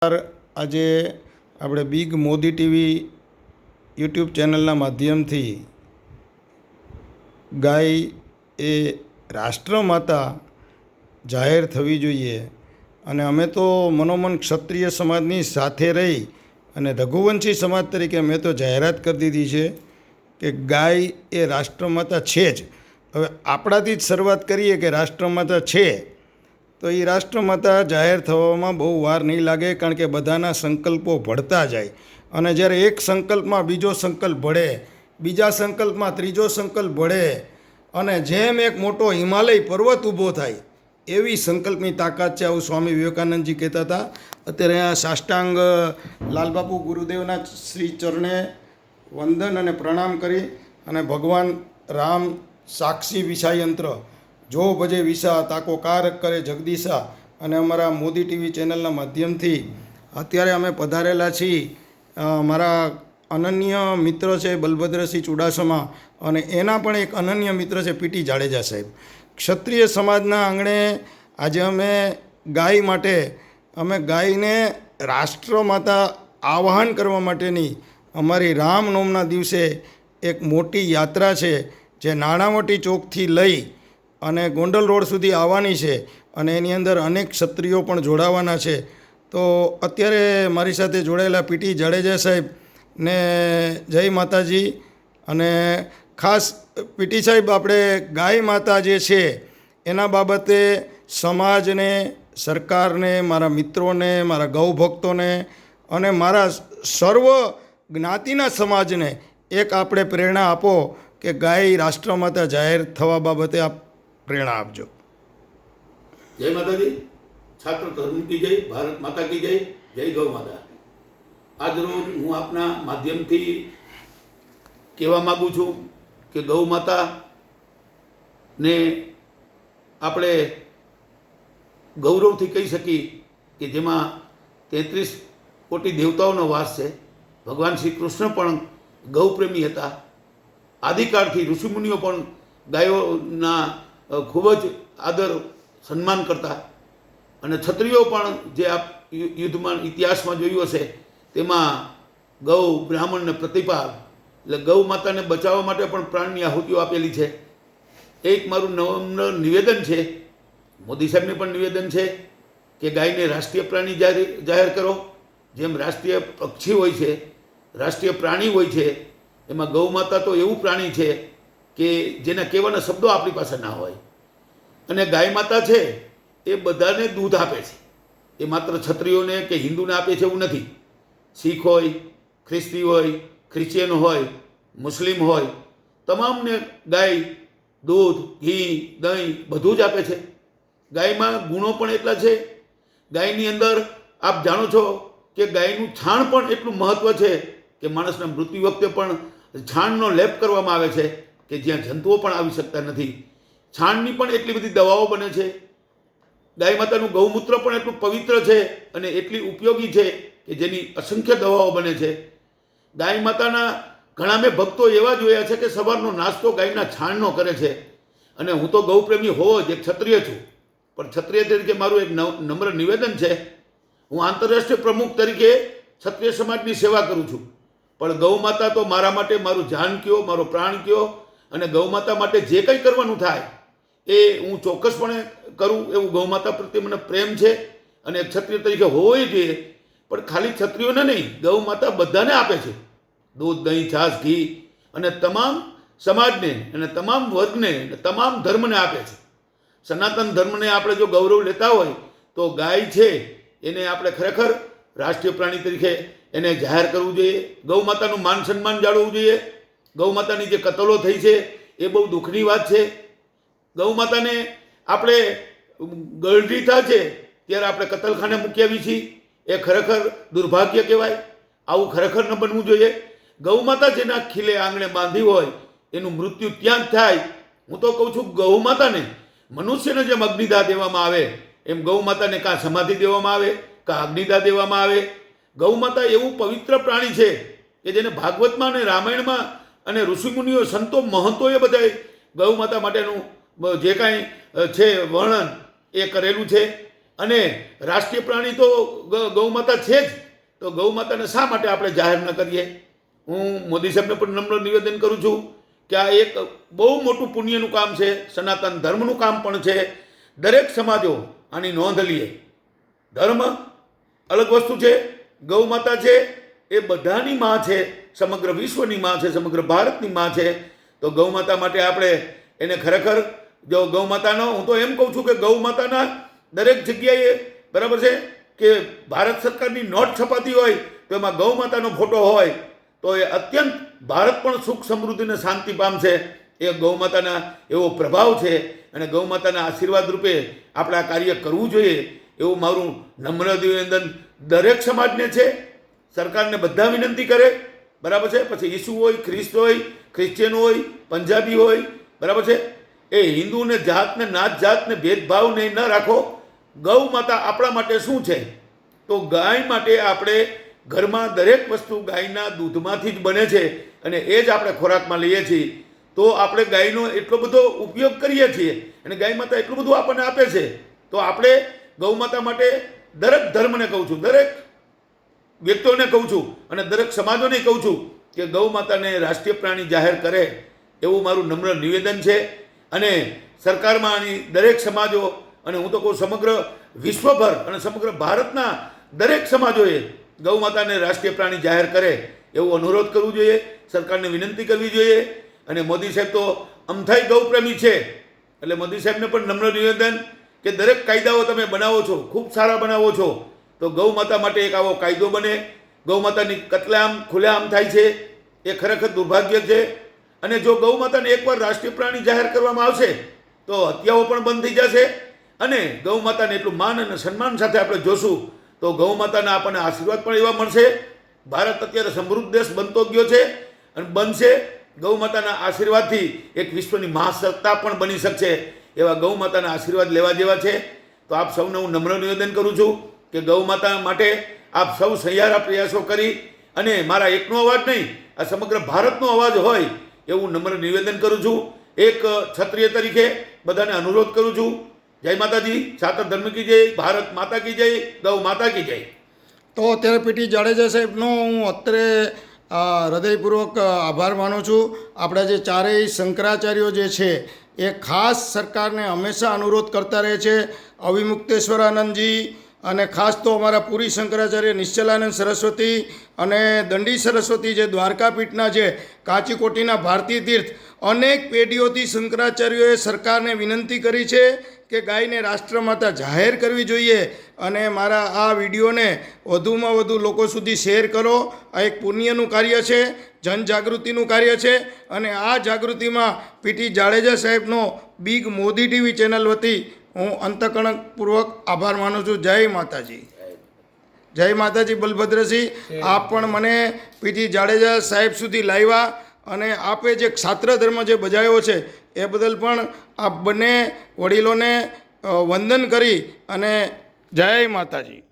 આજે આપણે big Modi TV YouTube ચેનલના માધ્યમથી ગાય એ રાષ્ટ્રમાતા જાહેર થવી જોઈએ અને અમે તો મનોમન ક્ષત્રિય સમાજની સાથે રહી અને રઘુવંશી સમાજ તરીકે મેં તો જાહેરાત કરી દીધી છે કે ગાય એ રાષ્ટ્રમાતા છે જ. હવે આપણાથી જ શરૂઆત કરીએ કે રાષ્ટ્રમાતા છે તો એ રાષ્ટ્રમાતા જાહેર થવામાં બહુ વાર નહીં લાગે, કારણ કે બધાના સંકલ્પો ભળતા જાય અને જ્યારે એક સંકલ્પમાં બીજો સંકલ્પ ભળે, બીજા સંકલ્પમાં ત્રીજો સંકલ્પ ભળે અને જેમ એક મોટો હિમાલય પર્વત ઊભો થાય એવી સંકલ્પની તાકાત છે, આવું સ્વામી વિવેકાનંદજી કહેતા હતા. અત્યારે આ સાષ્ટાંગ લાલબાપુ ગુરુદેવના શ્રી ચરણે વંદન અને પ્રણામ કરી અને ભગવાન રામ સાક્ષી વિષાયંત્ર જો ભજે વિસા તાકો કારક કરે જગદીશા અને અમારા મોદી ટીવી ચેનલના માધ્યમથી અત્યારે અમે પધારેલા છીએ. મારા અનન્ય મિત્ર છે બલભદ્રસિંહ ચુડાસમા અને એના પણ એક અનન્ય મિત્ર છે પીટી જાડેજા સાહેબ. ક્ષત્રિય સમાજના આંગણે આજે અમે ગાય માટે, અમે ગાયને રાષ્ટ્રમાતા આવાહન કરવા માટેની અમારી રામનવમના દિવસે એક મોટી યાત્રા છે જે નાણાવટી ચોકથી લઈ અને ગોંડલ રોડ સુધી આવવાની છે અને એની અંદર અનેક ક્ષત્રિયો પણ જોડાવાના છે. તો અત્યારે મારી સાથે જોડાયેલા પીટી જાડેજા સાહેબ ને જય માતાજી. અને ખાસ પીટી સાહેબ, આપણે ગાય માતા જે છે એના બાબતે સમાજને, સરકારને, મારા મિત્રોને, મારા ગૌ ભક્તોને અને મારા સર્વ જ્ઞાતિના સમાજને એક આપણે પ્રેરણા આપો કે ગાય રાષ્ટ્રમાતા જાહેર થવા બાબતે આપ પ્રેરણા આપજો. જય માતાજી. છાત્ર ધર્મ કી જય, ભારત માતા કી જય, જય ગૌ માતા. આજ રોજ હું આપના માધ્યમથી કહેવા માગું છું કે ગૌ માતા ને આપણે ગૌરવથી કહી શકીએ કે જેમાં 33 કોટી દેવતાઓનો વાસ છે. ભગવાન શ્રી કૃષ્ણ પણ ગૌપ્રેમી હતા. આદિકાળથી ઋષિમુનિઓ પણ ગાયોના ખૂબ જ આદર સન્માન કરતા અને ક્ષત્રિયો પણ જે આપ યુદ્ધમાં ઇતિહાસમાં જોયું હશે તેમાં ગૌ, બ્રાહ્મણ ને પ્રતિપાલ એટલે ગૌ માતાને બચાવવા માટે પણ પ્રાણની આહુતિઓ આપેલી છે. એક મારું નમ્ર નિવેદન છે, મોદી સાહેબને પણ નિવેદન છે કે ગાયને રાષ્ટ્રીય પ્રાણી જાહેર કરો. જેમ રાષ્ટ્રીય પક્ષી હોય છે, રાષ્ટ્રીય પ્રાણી હોય છે, એમાં ગૌ માતા તો એવું પ્રાણી છે કે જેના કહેવાના શબ્દો આપણી પાસે ના હોય. અને ગાય માતા છે એ બધાને દૂધ આપે છે. એ માત્ર ક્ષત્રિયોને કે હિન્દુને આપે છે એવું નથી. શીખ હોય, ખ્રિસ્તી હોય, ક્રિશ્ચિયન હોય, મુસ્લિમ હોય, તમામને ગાય દૂધ, ઘી, દહીં બધું જ આપે છે. ગાયમાં ગુણો પણ એટલા છે. ગાયની અંદર આપ જાણો છો કે ગાયનું છાણ પણ એટલું મહત્ત્વ છે કે માણસના મૃત્યુ વખતે પણ છાણનો લેપ કરવામાં આવે છે કે જ્યાં જંતુઓ પણ આવી શકતા નથી. છાણની પણ એટલી બધી દવાઓ બને છે. ગાય માતાનું ગૌમૂત્ર પણ એટલું પવિત્ર છે અને એટલી ઉપયોગી છે કે જેની અસંખ્ય દવાઓ બને છે. ગાય માતાના ઘણા મેં ભક્તો એવા જોયા છે કે સવારનો નાસ્તો ગાયના છાણનો કરે છે. અને હું તો ગૌપ્રેમી હોવો જ એક ક્ષત્રિય છું, પણ ક્ષત્રિય તરીકે મારું એક નમ્ર નિવેદન છે. હું આંતરરાષ્ટ્રીય પ્રમુખ તરીકે ક્ષત્રિય સમાજની સેવા કરું છું, પણ ગૌ માતા તો મારા માટે મારું જાન કયો, મારો પ્રાણ કયો. અને ગૌ માતા માટે જે કંઈ કરવાનું થાય એ હું ચોક્કસપણે કરું. એવું ગૌ માતા પ્રત્યે મને પ્રેમ છે અને ક્ષત્રિય તરીકે હોવો જોઈએ. પણ ખાલી ક્ષત્રિયોને નહીં, ગૌ માતા બધાને આપે છે દૂધ, દહીં, છાશ, ઘી અને તમામ સમાજને અને તમામ વર્ગને અને તમામ ધર્મને આપે છે. સનાતન ધર્મને આપણે જો ગૌરવ લેતા હોય તો ગાય છે એને આપણે ખરેખર રાષ્ટ્રીય પ્રાણી તરીકે એને જાહેર કરવું જોઈએ. ગૌ માતાનું માન સન્માન જાળવવું જોઈએ. ગૌ માતાની જે કતલો થઈ છે એ બહુ દુઃખની વાત છે. ગૌ માતાને આપણે ગળઢી થાય છે ત્યારે આપણે કતલખાને મૂકી આવી છીએ, એ ખરેખર દુર્ભાગ્ય કહેવાય. આવું ખરેખર ન બનવું જોઈએ. ગૌ માતા જેના ખીલે આંગણે બાંધી હોય એનું મૃત્યુ ત્યાં જ થાય. હું તો કહું છું ગૌ માતાને મનુષ્યને જેમ અગ્નિદાહ દેવામાં આવે એમ ગૌ માતાને કાં સમાધિ દેવામાં આવે, કાં અગ્નિદાહ દેવામાં આવે. ગૌ માતા એવું પવિત્ર પ્રાણી છે કે જેને ભાગવતમાં અને રામાયણમાં અને ઋષિમુનિઓ, સંતો, મહંતોએ બધાએ ગૌ માતા માટેનું જે કાંઈ છે વર્ણન એ કરેલું છે. અને રાષ્ટ્રીય પ્રાણી તો ગૌમાતા છે જ, તો ગૌમાતાને શા માટે આપણે જાહેર ન કરીએ? હું મોદી સાહેબને પણ નમ્ર નિવેદન કરું છું કે આ એક બહુ મોટું પુણ્યનું કામ છે, સનાતન ધર્મનું કામ પણ છે. દરેક સમાજો આની નોંધ લઈએ. ધર્મ અલગ વસ્તુ છે, ગૌ માતા છે એ બધાની માં છે, સમગ્ર વિશ્વની માં છે, સમગ્ર ભારતની માં છે. તો ગૌ માતા માટે આપણે એને ખરેખર, જો ગૌ માતાનો, હું તો એમ કહું છું કે ગૌ માતાના દરેક જગ્યાએ, બરાબર છે, કે ભારત સરકારની નોટ છપાતી હોય તો એમાં ગૌ માતાનો ફોટો હોય તો એ અત્યંત ભારત પણ સુખ સમૃદ્ધિ અને શાંતિ પામશે. એ ગૌ માતાના એવો પ્રભાવ છે અને ગૌ માતાના આશીર્વાદ રૂપે આપણે આ કાર્ય કરવું જોઈએ એવું મારું નમ્ર નિવેદન દરેક સમાજને છે. સરકારને બધા વિનંતી કરે, બરાબર છે. પછી ઈસુ હોય, ખ્રિસ્ત હોય, ક્રિશ્ચિયન હોય, પંજાબી હોય, બરાબર છે. એ હિન્દુને જાતને નાત જાતને ભેદભાવને ન રાખો. ગૌ માતા આપણા માટે શું છે? તો ગાય માટે આપણે ઘરમાં દરેક વસ્તુ ગાયના દૂધમાંથી જ બને છે અને એ જ આપણે ખોરાકમાં લઈએ છીએ. તો આપણે ગાયનો એટલો બધો ઉપયોગ કરીએ છીએ અને ગાય માતા એટલું બધું આપણને આપે છે. તો આપણે ગૌ માતા માટે દરેક ધર્મને કહું છું, દરેક વ્યક્તિઓને કહું છું અને દરેક સમાજોને કહું છું કે ગૌ માતાને રાષ્ટ્રીય પ્રાણી જાહેર કરે એવું મારું નમ્ર નિવેદન છે. અને સરકારમાં આની દરેક સમાજો, અને હું તો કહું સમગ્ર વિશ્વભર અને સમગ્ર ભારતના દરેક સમાજોએ ગૌ માતાને રાષ્ટ્રીય પ્રાણી જાહેર કરે એવું અનુરોધ કરવું જોઈએ, સરકારને વિનંતી કરવી જોઈએ. અને મોદી સાહેબ તો અમથાઈ ગૌપ્રેમી છે, એટલે મોદી સાહેબને પણ નમ્ર નિવેદન કે દરેક કાયદાઓ તમે બનાવો છો, ખૂબ સારા બનાવો છો, તો ગૌ માતા માટે એક આવો કાયદો બને. ગૌ માતાની કતલેઆમ ખુલ્લેઆમ થાય છે, એ ખરેખર દુર્ભાગ્ય છે. અને જો ગૌ માતાને એકવાર રાષ્ટ્રીય પ્રાણી જાહેર કરવામાં આવશે તો હત્યાઓ પણ બંધ થઈ જશે અને ગૌ માતાને એટલું માન અને સન્માન સાથે આપણે જોશું તો ગૌ માતાના આપણને આશીર્વાદ પણ એવા મળશે. ભારત અત્યારે સમૃદ્ધ દેશ બનતો ગયો છે અને બનશે. ગૌ માતાના આશીર્વાદથી એક વિશ્વની મહાસત્તા પણ બની શકશે. એવા ગૌ માતાના આશીર્વાદ લેવા જેવા છે. તો આપ સૌને હું નમ્ર નિવેદન કરું છું કે ગૌ માતા માટે આપ સૌ સહિયારા પ્રયાસો કરી અને મારા એકનો અવાજ નહીં, આ સમગ્ર ભારતનો અવાજ હોય એવું નમ્ર નિવેદન કરું છું. એક ક્ષત્રિય તરીકે બધાને અનુરોધ કરું છું. જય માતાજી, છાત્ર ધર્મ કી જય, ભારત માતા કી જય, ગૌ માતા કી જય. તો અત્યારે પીટી જાડેજા સાહેબનો હું અત્યારે હૃદયપૂર્વક આભાર માનું છું. આપણા જે ચારેય શંકરાચાર્યો જે છે એ ખાસ સરકારને હંમેશા અનુરોધ કરતા રહે છે. અવિમુક્તેશ્વરાનંદજી અને ખાસ તો અમારા પુરી શંકરાચાર્ય નિશ્ચલાનંદ સરસ્વતી અને દંડી સરસ્વતી જે દ્વારકાપીઠના છે, કાચીકોટીના ભારતી તીર્થ, અનેક પેઢીઓથી શંકરાચાર્યોએ સરકારને વિનંતી કરી છે કે ગાયને રાષ્ટ્રમાતા જાહેર કરવી જોઈએ. અને મારા આ વિડીયોને વધુમાં વધુ લોકો સુધી શેર કરો. આ એક પુણ્યનું કાર્ય છે, જનજાગૃતિનું કાર્ય છે અને આ જાગૃતિમાં પીટી જાડેજા સાહેબનો બિગ મોદી ટીવી ચેનલ વતી હું અંતઃકરણપૂર્વક આભાર માનું છું. જય માતાજી. જય માતાજી. બલભદ્રસિંહ, આપ પણ મને પીટી જાડેજા સાહેબ સુધી લાવ્યા અને આપે જે ક્ષાત્ર ધર્મ જે બજાવ્યો છે એ બદલ પણ આપ બંને વડીલોને વંદન કરી અને જય માતાજી.